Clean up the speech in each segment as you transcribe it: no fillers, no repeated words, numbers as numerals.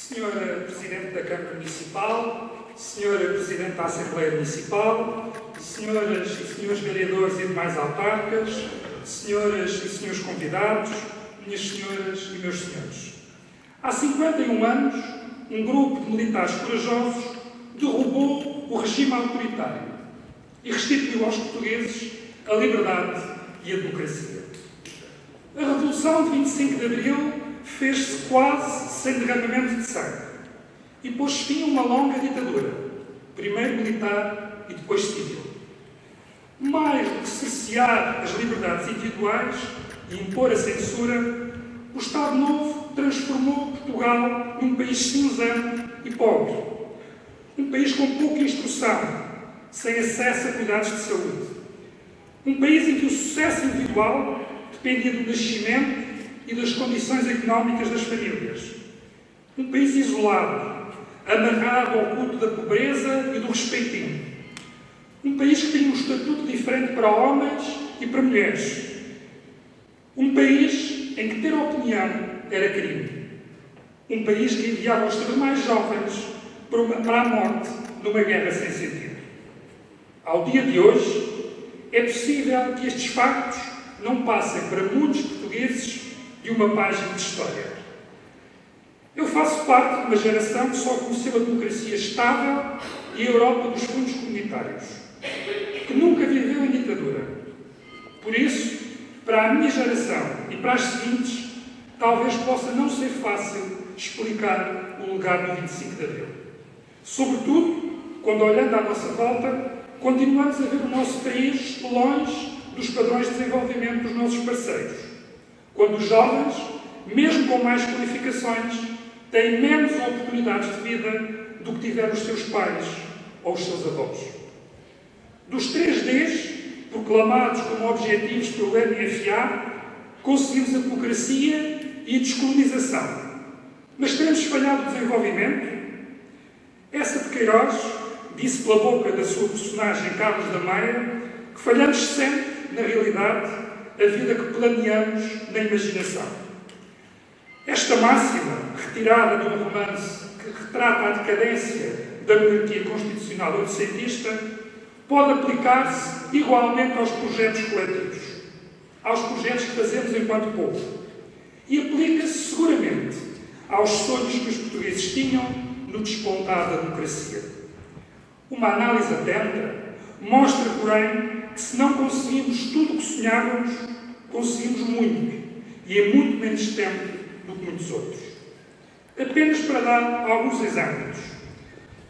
Senhora Presidente da Câmara Municipal, Senhora Presidente da Assembleia Municipal, Senhoras e Senhores Vereadores e demais autarcas, Senhoras e Senhores convidados, minhas senhoras e meus senhores. Há 51 anos, um grupo de militares corajosos derrubou o regime autoritário e restituiu aos portugueses a liberdade e a democracia. A Revolução de 25 de Abril fez-se quase sem derramamento de sangue e pôs fim a uma longa ditadura, primeiro militar e depois civil. Mais do que cercear as liberdades individuais e impor a censura, o Estado Novo transformou Portugal num país cinzento e pobre, um país com pouca instrução, sem acesso a cuidados de saúde, um país em que o sucesso individual dependia do nascimento e das condições económicas das famílias. Um país isolado, amarrado ao culto da pobreza e do respeitinho. Um país que tinha um estatuto diferente para homens e para mulheres. Um país em que ter opinião era crime. Um país que enviava os seus mais jovens para a morte numa guerra sem sentido. Ao dia de hoje, é possível que estes factos não passem para muitos portugueses de uma página de história. Eu faço parte de uma geração que só conheceu a democracia estável e a Europa dos fundos comunitários, que nunca viveu em ditadura. Por isso, para a minha geração e para as seguintes, talvez possa não ser fácil explicar o legado do 25 de Abril. Sobretudo, quando olhando à nossa volta, continuamos a ver o nosso país longe dos padrões de desenvolvimento dos nossos parceiros. Quando os jovens, mesmo com mais qualificações, têm menos oportunidades de vida do que tiveram os seus pais ou os seus avós. Dos 3Ds, proclamados como objetivos pelo MFA, conseguimos a democracia e a descolonização. Mas teremos falhado o desenvolvimento? Essa de Queiroz disse pela boca da sua personagem Carlos da Maia que falhamos sempre, na realidade, a vida que planeamos na imaginação. Esta máxima, retirada de um romance que retrata a decadência da monarquia constitucional oitocentista, pode aplicar-se igualmente aos projetos coletivos, aos projetos que fazemos enquanto povo. E aplica-se seguramente aos sonhos que os portugueses tinham no despontar da democracia. Uma análise atenta mostra, porém, que se não conseguimos tudo o que sonhávamos, conseguimos muito, e em muito menos tempo do que muitos outros. Apenas para dar alguns exemplos.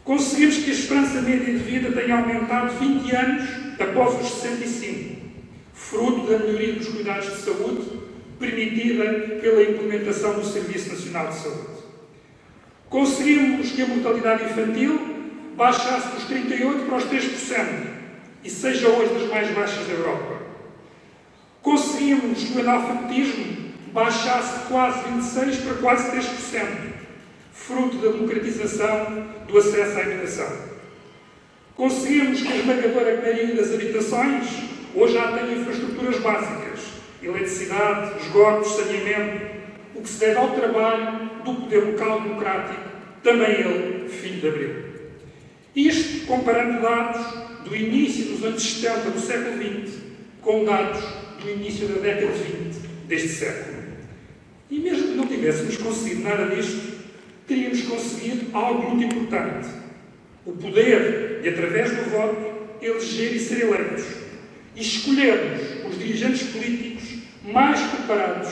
Conseguimos que a esperança média de vida tenha aumentado 20 anos após os 65, fruto da melhoria dos cuidados de saúde, permitida pela implementação do Serviço Nacional de Saúde. Conseguimos que a mortalidade infantil baixasse dos 38% para os 3%, e seja hoje das mais baixas da Europa. Conseguimos que o analfabetismo baixasse de quase 26% para quase 3%, fruto da democratização do acesso à educação. Conseguimos que a esmagadora maioria das habitações hoje já tenha infraestruturas básicas, eletricidade, esgotos, saneamento, o que se deve ao trabalho do poder local democrático, também ele, filho de Abril. Isto comparando dados do início dos anos 70 do século XX com dados do início da década de 20 deste século. E mesmo que não tivéssemos conseguido nada disto, teríamos conseguido algo muito importante: o poder de, através do voto, eleger e ser eleitos, e escolhermos os dirigentes políticos mais preparados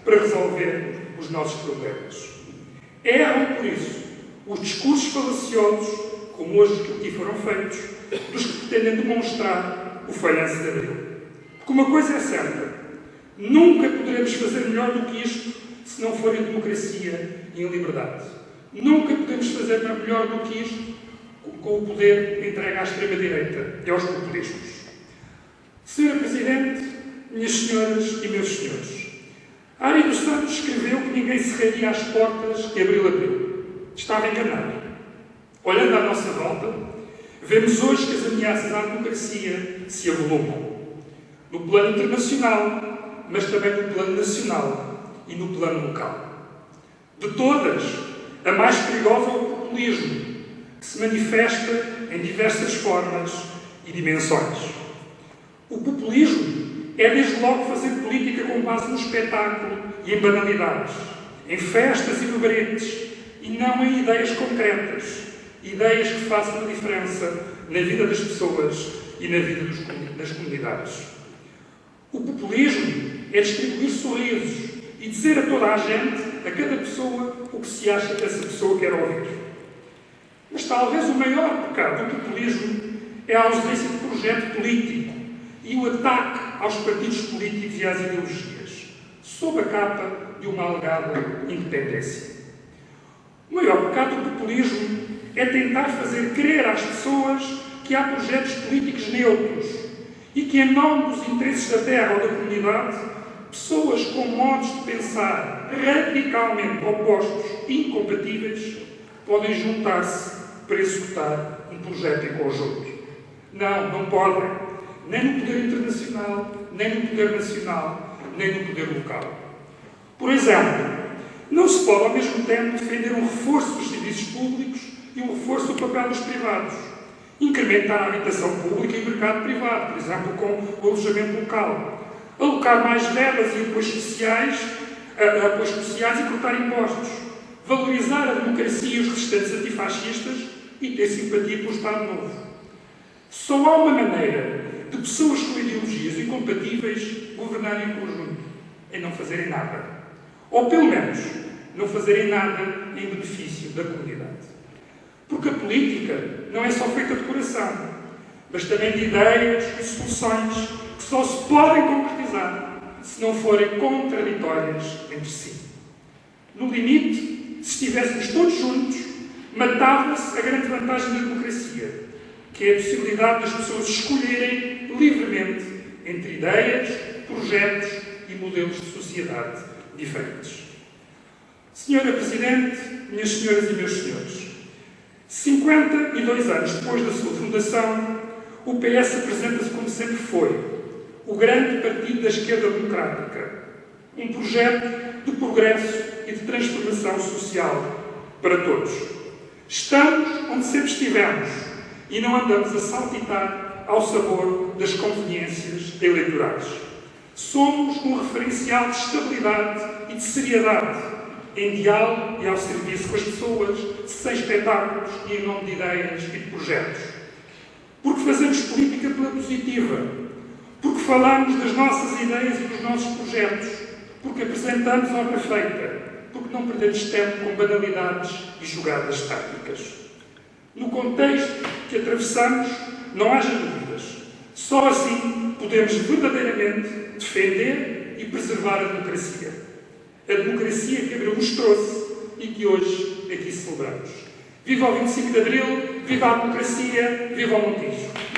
para resolver os nossos problemas. Erram, por isso, os discursos falaciosos, como hoje que aqui foram feitos, dos que pretendem demonstrar o falhanço de Abril. Porque uma coisa é certa: nunca poderemos fazer melhor do que isto se não for em democracia e em liberdade. Nunca podemos fazer melhor do que isto com o poder entregue à extrema-direita e aos populismos. Senhora Presidente, minhas senhoras e meus senhores, Ari dos Santos escreveu que ninguém cerraria as portas que Abril abriu. Estava enganado. Olhando à nossa volta, vemos hoje que as ameaças à democracia se avolumam. No plano internacional, mas também no plano nacional e no plano local. De todas, A mais perigosa é o populismo, que se manifesta em diversas formas e dimensões. O populismo é, desde logo, fazer política com base no espetáculo e em banalidades, em festas e verbetes, e não em ideias concretas, ideias que façam a diferença na vida das pessoas e na vida das comunidades. O populismo é distribuir sorrisos e dizer a toda a gente, a cada pessoa, o que se acha que essa pessoa quer ouvir. Mas talvez o maior pecado do populismo é a ausência de projeto político e o ataque aos partidos políticos e às ideologias, sob a capa de uma alegada independência. O maior pecado do populismo é tentar fazer crer às pessoas que há projetos políticos neutros e que, em nome dos interesses da terra ou da comunidade, pessoas com modos de pensar radicalmente opostos e incompatíveis podem juntar-se para executar um projeto em conjunto. Não, não podem. Nem no poder internacional, nem no poder nacional, nem no poder local. Por exemplo, não se pode ao mesmo tempo defender um reforço dos serviços públicos e um reforço do papel dos privados. Incrementar a habitação pública e o mercado privado, por exemplo, com o alojamento local. Alocar mais verbas e apoios especiais e cortar impostos. Valorizar a democracia e os restantes antifascistas e ter simpatia pelo Estado Novo. Só há uma maneira de pessoas com ideologias incompatíveis governarem em conjunto, é não fazerem nada. Ou, pelo menos, não fazerem nada em benefício da comunidade. Porque a política não é só feita de coração, mas também de ideias e soluções que só se podem concretizar se não forem contraditórias entre si. No limite, se estivéssemos todos juntos, matava-se a grande vantagem da democracia, que é a possibilidade das pessoas escolherem livremente entre ideias, projetos e modelos de sociedade diferentes. Senhora Presidente, minhas senhoras e meus senhores, 52 anos depois da sua fundação, o PS apresenta-se como sempre foi, o grande partido da esquerda democrática, um projeto de progresso e de transformação social para todos. Estamos onde sempre estivemos e não andamos a saltitar ao sabor das conveniências eleitorais. Somos um referencial de estabilidade e de seriedade, em diálogo e ao serviço com as pessoas, sem espetáculos e em nome de ideias e de projetos. Porque fazemos política pela positiva, porque falamos das nossas ideias e dos nossos projetos, porque apresentamos obra feita, porque não perdemos tempo com banalidades e jogadas táticas. No contexto que atravessamos, não haja dúvidas. Só assim podemos verdadeiramente defender e preservar a democracia. A democracia que Abril nos trouxe e que hoje aqui celebramos. Viva o 25 de Abril, viva a democracia, viva o Montijo!